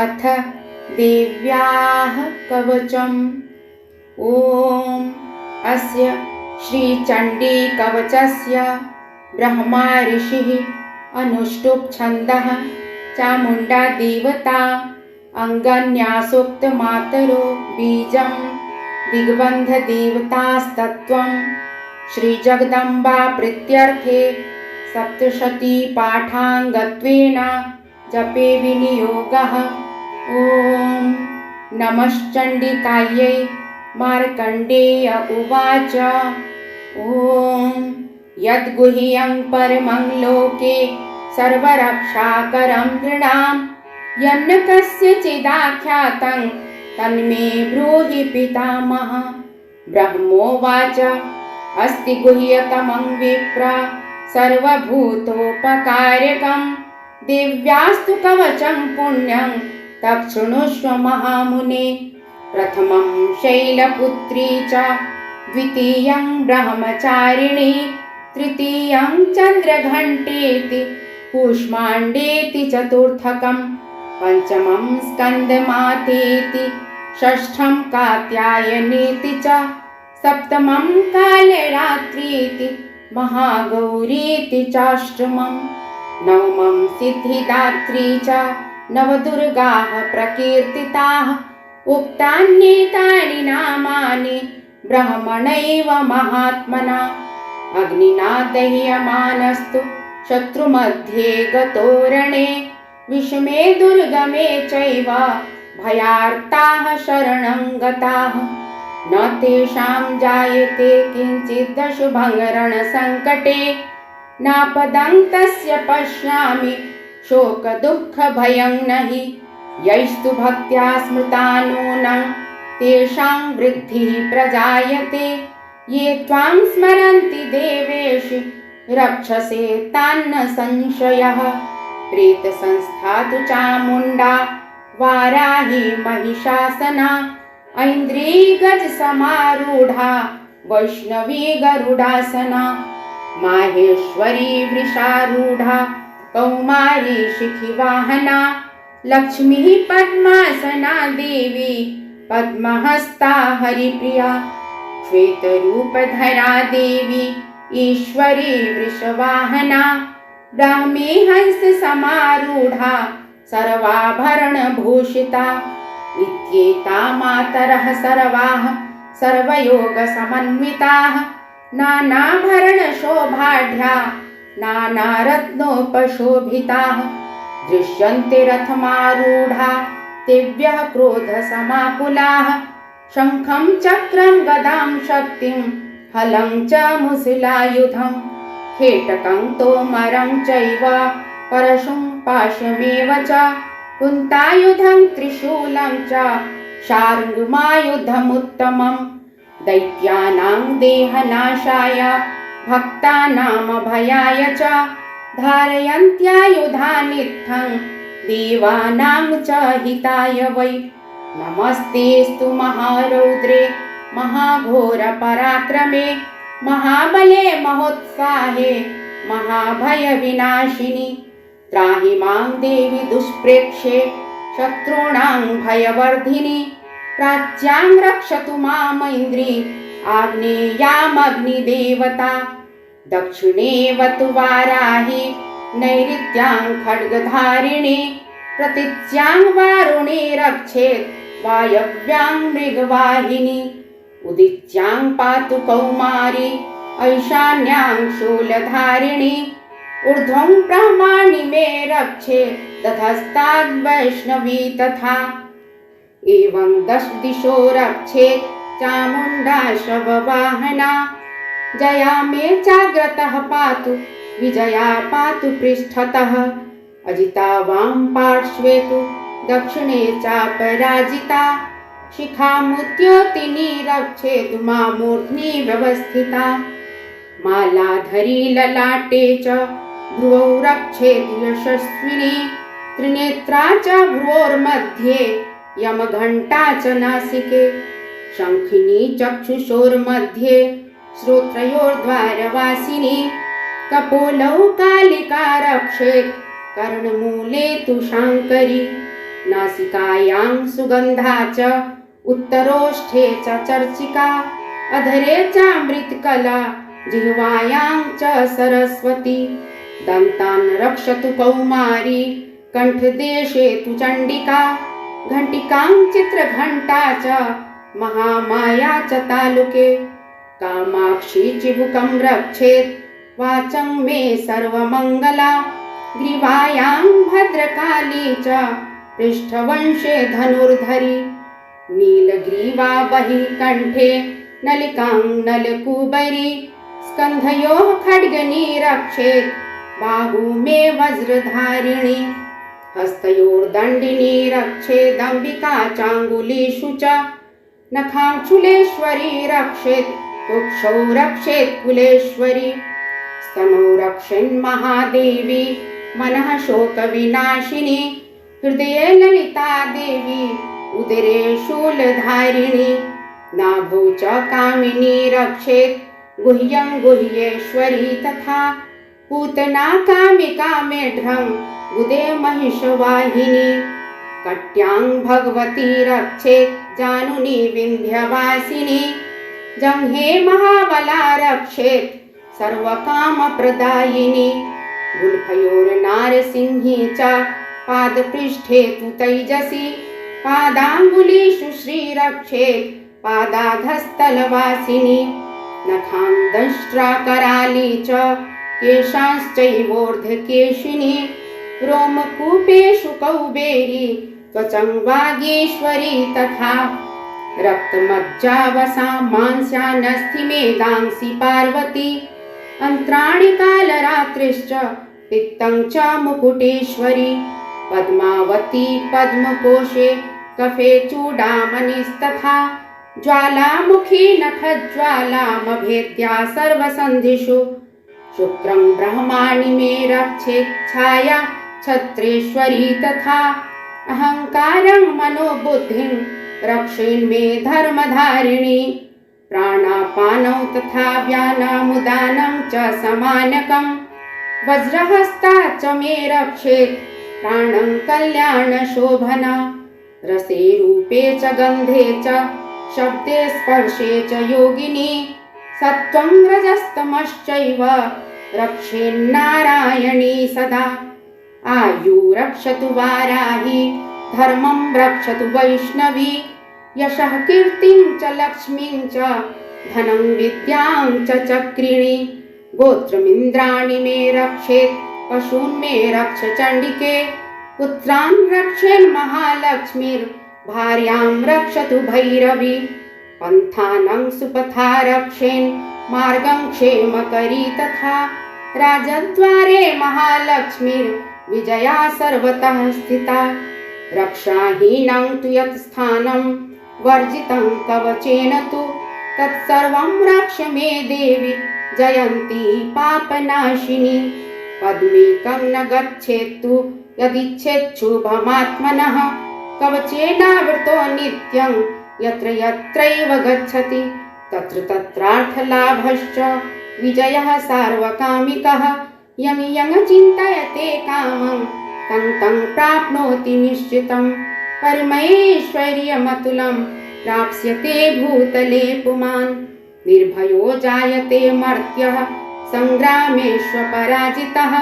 अथ देव्याः कवचम्। ॐ अस्य श्रीचण्डीकवचस्य ब्रह्मा ऋषिः अनुष्टुप् छन्दः चामुण्डा देवता अङ्गन्यासोक्तमातरो बीजं दिग्बन्धदेवतास्तत्त्वं श्रीजगदम्बा प्रीत्यर्थे सप्तशती पाठाङ्गत्वेन जपे विनियोगः। ॐ नमश्चण्डिकायै। मार्कण्डेय उवाच। ॐ यद्गुह्यं परमं लोके सर्वरक्षाकरं नृणां यन्न कस्यचिदाख्यातं तन्मे ब्रूहि पितामह। ब्रह्मोवाच। अस्ति गुह्यतमं विप्र सर्वभूतोपकारकं दिव्यास्तु कवचं पुण्यं तच्छृणुष्व महामुने। प्रथमं शैलपुत्री च द्वितीयं ब्रह्मचारिणी तृतीयं चन्द्रघण्टेति कूष्माण्डेति चतुर्थकं पञ्चमं स्कन्दमातेति षष्ठं कात्यायनेति च सप्तमं कालरात्रीति महागौरीति चाष्टमं नवमं सिद्धिदात्री च नवदुर्गाः प्रकीर्तिताः उक्तान्येतानि नामानि ब्रह्मणैव महात्मना। अग्निना दह्यमानस्तु शत्रुमध्ये गतोरणे विषमे दुर्गमे चैव भयार्ताः शरणं गताः न तेषां जायते किञ्चिदशुभं रणसङ्कटे नापदं तस्य पश्यामि शोकदुःखभयं नहि। यैस्तु भक्त्या स्मृता नूनं तेषां वृद्धिः प्रजायते ये त्वां स्मरन्ति देवेशि रक्षसे तान्न संशयः। प्रेतसंस्था तु चामुण्डा वाराही महिषासना ऐन्द्री गजसमारूढा वैष्णवी गरुडासना माहेश्वरी वृषारूढा कौमारी शिखिवाहना लक्ष्मी पद्मासना देवी पद्महस्ता हरिप्रिया श्वेतरूपधरा देवी ईश्वरी वृषवाहना ब्राह्मी हंससमारूढा सर्वाभरणभूषिता इत्येता मातरः सर्वाः सर्वयोगसमन्विताः नानाभरणशोभाढ्या नानारत्नोपशोभिताः दृश्यन्ते रथमारूढा तेभ्यः क्रोधसमाकुलाः शङ्खं चक्रं गदां शक्तिं हलं च मुसलायुधं खेटकं तोमरं चैव परशुं पाशमेव च कुन्तायुधं त्रिशूलं च शार्ङ्गमायुधमुत्तमं दैत्यानां देहनाशाय भक्तानामभयाय च धारयन्त्यायुधानित्थं देवानां च हिताय वै। नमस्तेस्तु महारौद्रे महाघोरपराक्रमे महाबले महोत्साहे महाभयविनाशिनि त्राहि मां देवि दुष्प्रेक्षे शत्रूणां भयवर्धिनि प्राच्यां रक्षतु मामैन्द्री आग्नेयामग्निदेवता दक्षिणेवतु वाराहि नैऋत्यां खड्गधारिणी प्रतीच्यां वारुणी रक्षेत् वायव्यां मृगवाहिनी उदित्यां पातु कौमारी ऐशान्यां शूलधारिणी ऊर्ध्वं ब्रह्माणि मे रक्षेत् ततस्ताद्वैष्णवी तथा एवं दश दिशो रक्षेत् चामुण्डा शववाहना जया मे चाग्रतः पातु विजया पातु पृष्ठतः अजिता वां पार्श्वे तु दक्षिणे चापराजिता शिखामुद्योतिनी रक्षेतु मामूर्ध्नि व्यवस्थिता मालाधरी ललाटे च भ्रुवौ रक्षेतु यशस्विनी त्रिनेत्रा च भ्रुवोर्मध्ये यमघण्टा च नासिके शङ्खिनी चक्षुषोर्मध्ये श्रोत्रयोर्द्वारवासिनी कपोलौ कालिका रक्षेत् कर्णमूले तु शाङ्करी नासिकायां सुगन्धा च उत्तरोष्ठे च चर्चिका अधरे चामृतकला जिह्वायां च सरस्वती दन्तान् रक्षतु कौमारी कण्ठदेशे तु चण्डिका घण्टिकां चित्रघण्टा च महामाया च तालुके कामाक्षी चिबुकं रक्षेत् वाचं मे सर्वमङ्गला ग्रीवायां भद्रकाली च पृष्ठवंशे धनुर्धरी नीलग्रीवा बहिः कण्ठे नलिकां नलकूबरी स्कन्धयोः खड्गनी रक्षेत् बाहू मे वज्रधारिणी हस्तयोर्दण्डिनी रक्षेदम्बिका चाङ्गुलीषु च नखाङ्चुलेश्वरी रक्षेत् कुक्षौ रक्षेत् कुलेश्वरी स्तनौ रक्षेन्महादेवी मनः शोकविनाशिनी हृदये ललिता देवी उदरे शूलधारिणी नाभौ च कामिनी रक्षेत् गुह्यं गुह्येश्वरी तथा पूतना कामिका मेढ्रं गुदे महिषवाहिनी कट्यां भगवती रक्षेत् जानुनी विन्ध्यवासिनी जङ्घे महाबला रक्षेत् सर्वकामप्रदायिनी गुल्फयोर्नारसिंही च पादपृष्ठे तु तैजसी पादाङ्गुलीषु श्रीरक्षेत् पादाधस्तलवासिनी नखान्दंष्ट्राकराली च केशांश्चैवोर्ध्वकेशिनी रोमकूपेषु कौबेरी त्वचं वागीश्वरी तथा रक्तमज्जावसा मांस्यानस्थिमेदांसि पार्वती अन्त्राणि कालरात्रिश्च पित्तं च मुकुटेश्वरी पद्मावती पद्मकोशे कफे चूडामणिस्तथा ज्वालामुखी नखज्वालामभेद्या सर्वसन्धिषु शुक्रं ब्रह्माणि मे रक्षेत् छाया छत्रेश्वरी तथा अहङ्कारं मनोबुद्धिं रक्षेन्मे धर्मधारिणी प्राणापानौ तथा व्यानामुदानं च समानकं वज्रहस्ता च मे रक्षेत् प्राणं कल्याणशोभना रसे रूपे च गन्धे च शब्दे स्पर्शे च योगिनी सत्त्वं रजस्तमश्चैव रक्षेन्नारायणी सदा आयु रक्षतु वाराही धर्मं रक्षतु वैष्णवी यशः कीर्तिं च लक्ष्मीं च धनं विद्यां च चक्रिणी गोत्रमिन्द्राणि मे रक्षेत् पशून् मे रक्ष चण्डिके पुत्रान् रक्षेन्महालक्ष्मीर्भार्यां रक्षतु भैरवी पन्थानं सुपथा रक्षेन् मार्गं क्षेमकरी तथा राजद्वारे महालक्ष्मीर्विजया सर्वतः स्थिता रक्षाहीनं तु यत् स्थानं वर्जितं कवचेन तु तत्सर्वं रक्ष मे देवि जयन्ती पापनाशिनी पद्मेकं न गच्छेत्तु यदिच्छेच्छुभमात्मनः कवचेनावृतो नित्यं यत्र यत्रैव गच्छति तत्र तत्रार्थलाभश्च विजयः सार्वकामिकः यं यं चिन्तयते कामं तं तं प्राप्नोति निश्चितं परमैश्वर्यमतुलं प्राप्स्यते भूतले पुमान् निर्भयो जायते मर्त्यः सङ्ग्रामेष्वपराजितः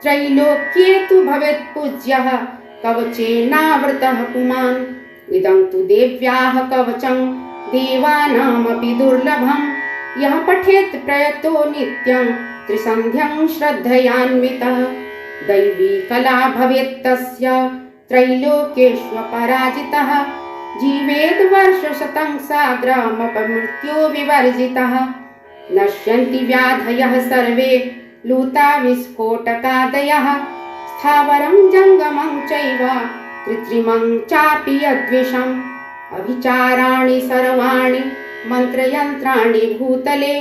त्रैलोक्ये तु भवेत् पूज्यः कवचेनावृतः पुमान् इदं तु देव्याः कवचं देवानामपि दुर्लभं यः पठेत् प्रयतो नित्यं त्रिसन्ध्यं श्रद्धयान्वितः दैवी कला भवेत् तस्य त्रैलोक्येष्वपराजितः जीवेद् वर्षशतं साग्रामपमृत्यो विवर्जितः नश्यन्ति व्याधयः सर्वे लूता विस्फोटकादयः स्थावरं जङ्गमं चैव कृत्रिमं चापि यद्विषम् अभिचाराणि सर्वाणि मन्त्रयन्त्राणि भूतले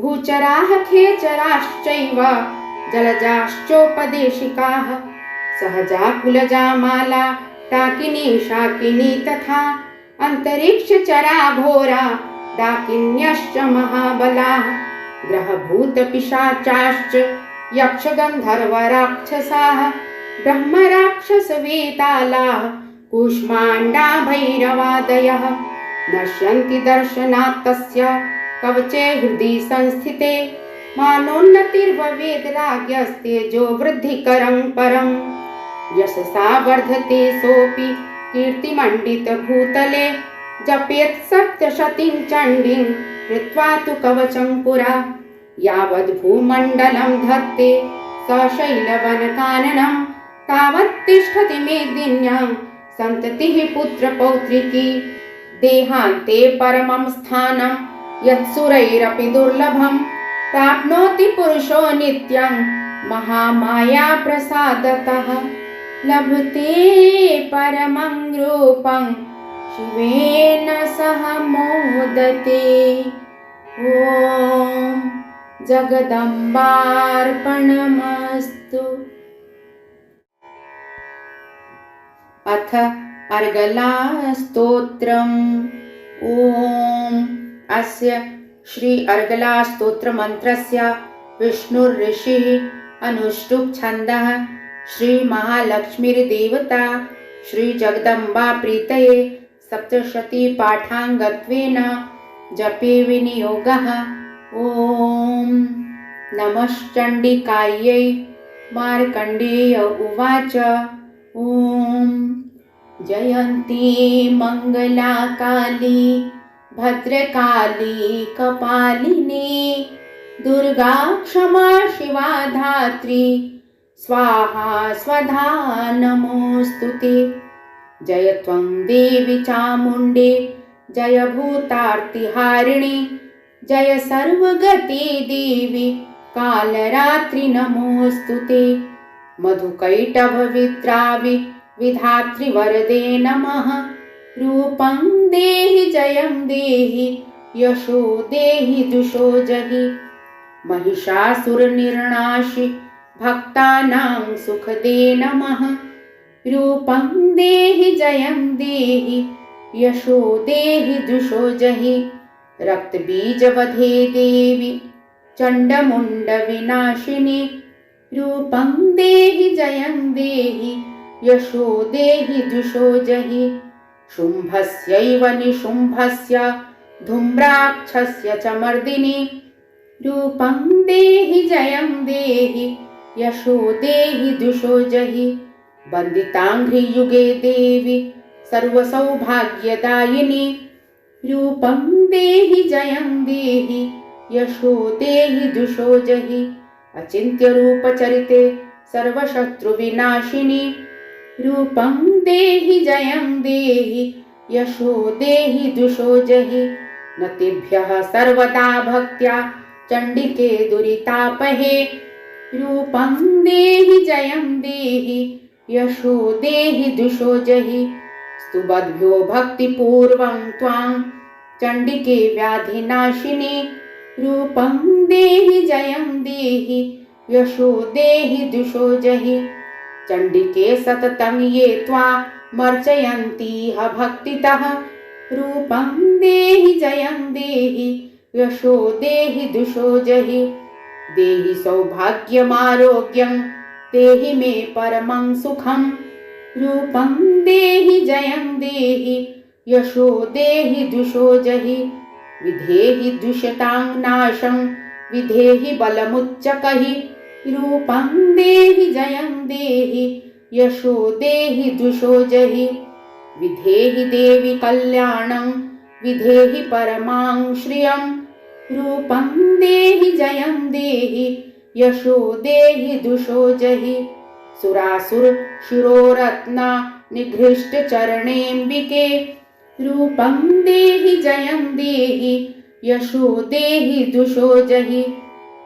भूचराः खेचराश्चैव जलजाश्चोपदेशिकाः सहजा कुलजा माला डाकिनी शाकिनी तथा अन्तरिक्षचरा घोरा डाकिन्यश्च महाबलाः ग्रहभूतपिशाचाश्च यक्षगन्धर्वराक्षसाः ब्रह्मराक्षसवेतालाः कूष्माण्डा भैरवादयः नश्यन्ति दर्शनात् तस्य कवचे हृदि संस्थिते मानोन्नतिर्भवेद् राज्ञस्तेजो वृद्धिकरं परम् यशसा वर्धते सोऽपि कीर्तिमण्डितभूतले जपेत् सप्तशतीं चण्डीं कृत्वा तु कवचं पुरा यावद् भूमण्डलं धत्ते सशैलवनकाननं तावत् तिष्ठति मेदिन्यां सन्ततिः पुत्रपौत्रिकी देहान्ते परमं स्थानं यत्सुरैरपि दुर्लभं प्राप्नोति पुरुषो नित्यं महामाया प्रसादतः लभते परमं रूपं शिवेन सह मोदते। ॐ जगदम्बार्पणमस्तु। अथ अर्गलास्तोत्रम्। ॐ अस्य श्री अर्गलास्तोत्रमन्त्रस्य विष्णुर्ऋषिः अनुष्टुप् छन्दः श्री महालक्ष्मीर्देवता श्री जगदम्बा प्रीतये सप्तशती पाठाङ्गत्वेन जपे विनियोगः। ॐ नमश्चण्डिकायै। मार्कण्डेय उवाच ॐ जयन्ती मङ्गला काली भद्रकाली कपालिनी दुर्गा क्षमा शिवा धात्री स्वाहा स्वधा नमोऽस्तुते। जय त्वं देवी चामुण्डे जय भूतार्तिहारिणि जय सर्वगते देवी कालरात्रि नमोऽस्तुते। मधुकैटभविद्रावि विधात्री वरदे नमः। रूपं देहि जयं देहि यशो देहि जुषो जहि। महिषासुरनिर्नाशि भक्तानां सुखदे नमः। रूपं देहि जयं देहि यशो देहि जुषो जहि। रक्तबीजवधे देवी चण्डमुण्डविनाशिनि रूपं देहि जयं देहि यशो देहि जुषो जहि। शुम्भस्यैव निशुम्भस्य धूम्राक्षस्य च मर्दिनि रूपं देहि जयं देहि यशो देहि जुषो जहि। वन्दिताङ्घ्रियुगे देवी सर्वसौभाग्यदायिनि रूपं देहि जयं देहि यशो देहि जुषो जहि। अचिन्त्यरूपचरिते सर्वशत्रुविनाशिनि रूपं देहि जयं देहि यशो देहि जुषो जहि। नतिभ्यः सर्वदा भक्त्या चण्डिके दुरितापहे रूपं देहि जयं देहि यशो देहि जुषो जहि। स्तुवद्भ्यो भक्तिपूर्वं त्वां चण्डिके व्याधिनाशिनि रूपं देहि जयं देहि यशो देहि जुषो जहि। चण्डिके सततं ये त्वामर्चयन्तीह भक्तितः रूपं देहि जयं देहि यशो देहि जुषो जहि। देहि सौभाग्यमारोग्यं देहि मे परमं सुखं रूपं देहि जयं देहि यशो देहि जुषो जहि। विधेहि द्विषतां नाशं विधेहि बलमुच्चकहि रूपं देहि जयं देहि यशो देहि जुषो जहि। विधेहि देवि कल्याणं विधेहि परमां श्रियं रूपं देहि जयं देहि यशो देहि जुषो जहि। सुरासुर शिरोरत्ना निघृष्ट चरणेऽम्बिके रूपं देहि जयं देहि यशो देहि जुषो जहि।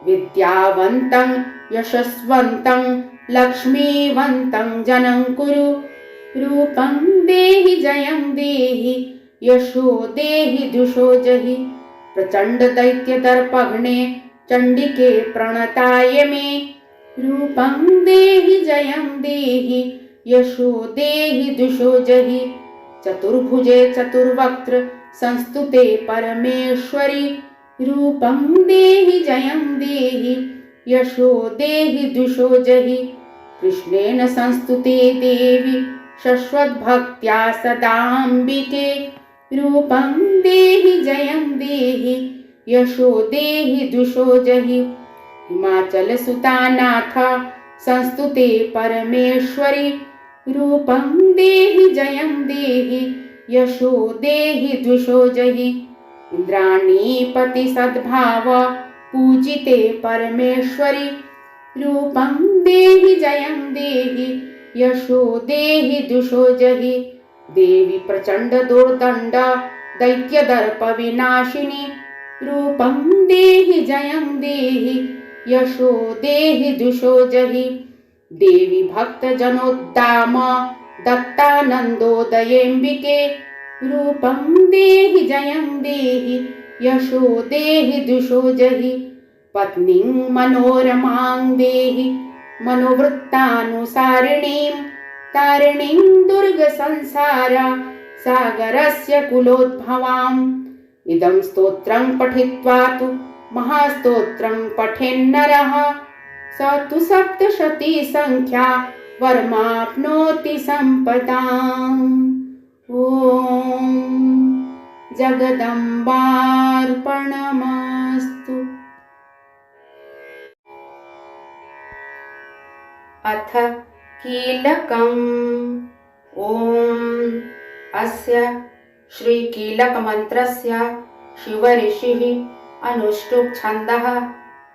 विद्यावन्तं यशस्वन्तं लक्ष्मीवन्तं जनं कुरु रूपं देहि जयं देहि यशो देहि जुषो जहि। प्रचण्डदैत्यदर्पघ्ने चण्डिके प्रणताय मे रूपं देहि जयं देहि यशो देहि जुषो जहि। चतुर्भुजे चतुर्वक्त्र संस्तुते परमेश्वरि रूपं देहि जयं देहि यशो देहि जुषो जहि। कृष्णेन संस्तुते देवी शश्वद्भक्त्या सदाम्बिके रूपं देहि जयं देहि यशो देहि दुषो जहि हिमाचलसुतानाथ संस्तुते परमेश्वरि रूपं देहि जयं देहि यशो देहि दुषो जहि इंद्राणीपति सद्भाव पूजिते परमेश्वरि रूपं देहि जयं देहि यशो देहि दुषो जहि देवी प्रचंड दुर्दंड दैत्यदर्प विनाशिनी रूपं देहि जयं देहि यशो देहि दुषो जहि देवी भक्त जनोद्दाम दत्तानंदोदयेम्बिके रूपं देहि जयं देहि यशो देहि दुषो जहि पत्नीं मनोरमां देहि मनोवृत्तानुसारिणीं तारिणीं दुर्गसंसार सागरस्य कुलोद्भवाम् इदं स्तोत्रं पठित्वा तु महास्तोत्रं पठेन्नरः स तु सप्तशती संख्या वर्माप्नोति सम्पदाम्। ॐ जगदम्बार्पणमस्तु। अथ कीलकम्। ॐ अस्य श्रीकीलकमन्त्रस्य शिवऋषिः अनुष्टुप् छन्दः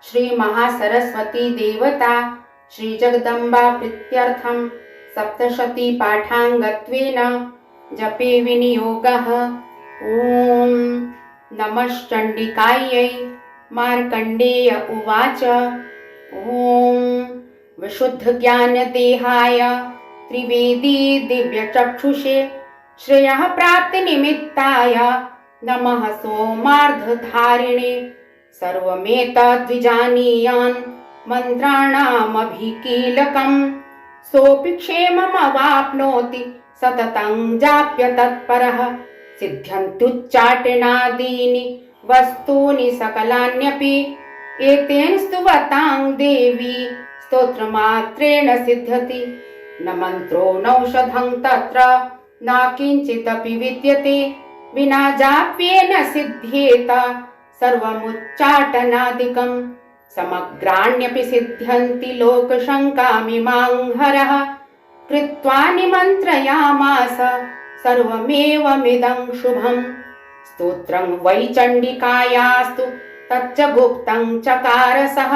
श्रीमहासरस्वती देवता श्रीजगदम्बा प्रीत्यर्थं सप्तशती पाठाङ्गत्वेन जपे विनियोगः। ॐ नमश्चण्डिकायै। मार्कण्डेय उवाच। ॐ विशुद्धज्ञानदेहाय त्रिवेदी दिव्यचक्षुषे श्रेयः प्राप्तिनिमित्ताय नमः सोमार्धधारिणे सर्वमेतद्विजानीयान् मन्त्राणामभिकीलकम् सोऽपि क्षेममवाप्नोति सततं जाप्य तत्परः सिद्ध्यन्त्युच्चाटनादीनि वस्तूनि सकलान्यपि एतेन स्तुवतां देवी स्तोत्रमात्रेण सिद्ध्यति न मन्त्रो नौषधं तत्र न किञ्चिदपि विद्यते विना जाप्येन सिद्ध्येत सर्वमुच्चाटनादिकं समग्राण्यपि सिद्ध्यन्ति लोकशङ्कामिमां हरः कृत्वा निमन्त्रयामास सर्वमेवमिदं शुभं स्तोत्रं वै चण्डिकायास्तु तच्च गुप्तं चकार सः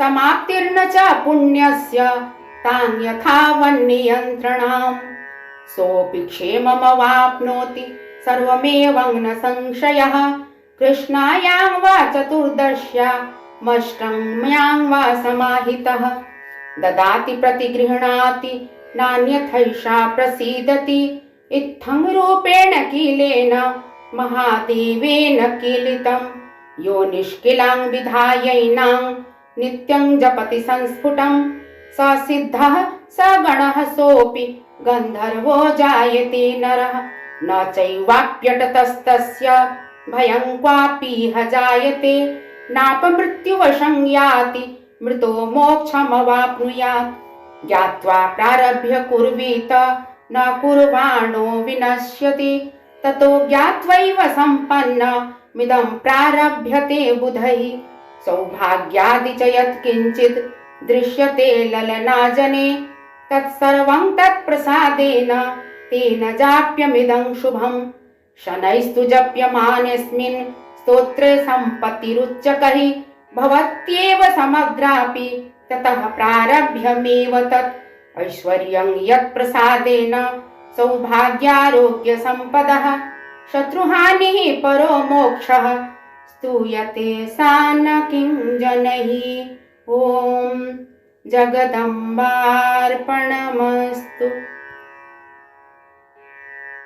समाप्तिर्न च पुण्यस्य तां यथावन्नियन्त्रणाम् सोऽपि क्षेममवाप्नोति सर्वमेवं न संशयः कृष्णायां वा चतुर्दश्यामष्टम्यां वा समाहितः ददाति प्रतिगृह्णाति नान्यथैषा प्रसीदति इत्थं रूपेण कीलेन महादेवेन कीलितं यो निष्किलां विधायैनां नित्यं जपति संस्फुटं स सिद्धः स गणः सोऽपि गन्धर्वो जायते नरः न चैवाप्यटतस्तस्य भयं क्वापीह जायते नापमृत्युवशं याति मृतो मोक्षमवाप्नुयात् ज्ञात्वा प्रारभ्य कुर्वीत न कुर्वाणो विनश्यति ततो ज्ञात्वैव सम्पन्नमिदं प्रारभ्यते बुधैः सौभाग्यादि च यत्किञ्चित् दृश्यते ललनाजने तत्सर्वं तत्प्रसादेन तेन जाप्यमिदं शुभं शनैस्तु जप्यमानेऽस्मिन् स्तोत्रे सम्पत्तिरुच्चकैः भवत्येव समग्रापि ततः प्रारभ्यमेव तत् ऐश्वर्यं यत्प्रसादेन सौभाग्यारोग्यसम्पदः शत्रुहानिः परो मोक्षः स्तूयते सा न किञ्जनैः। ॐ जगदम्बार्पणमस्तु।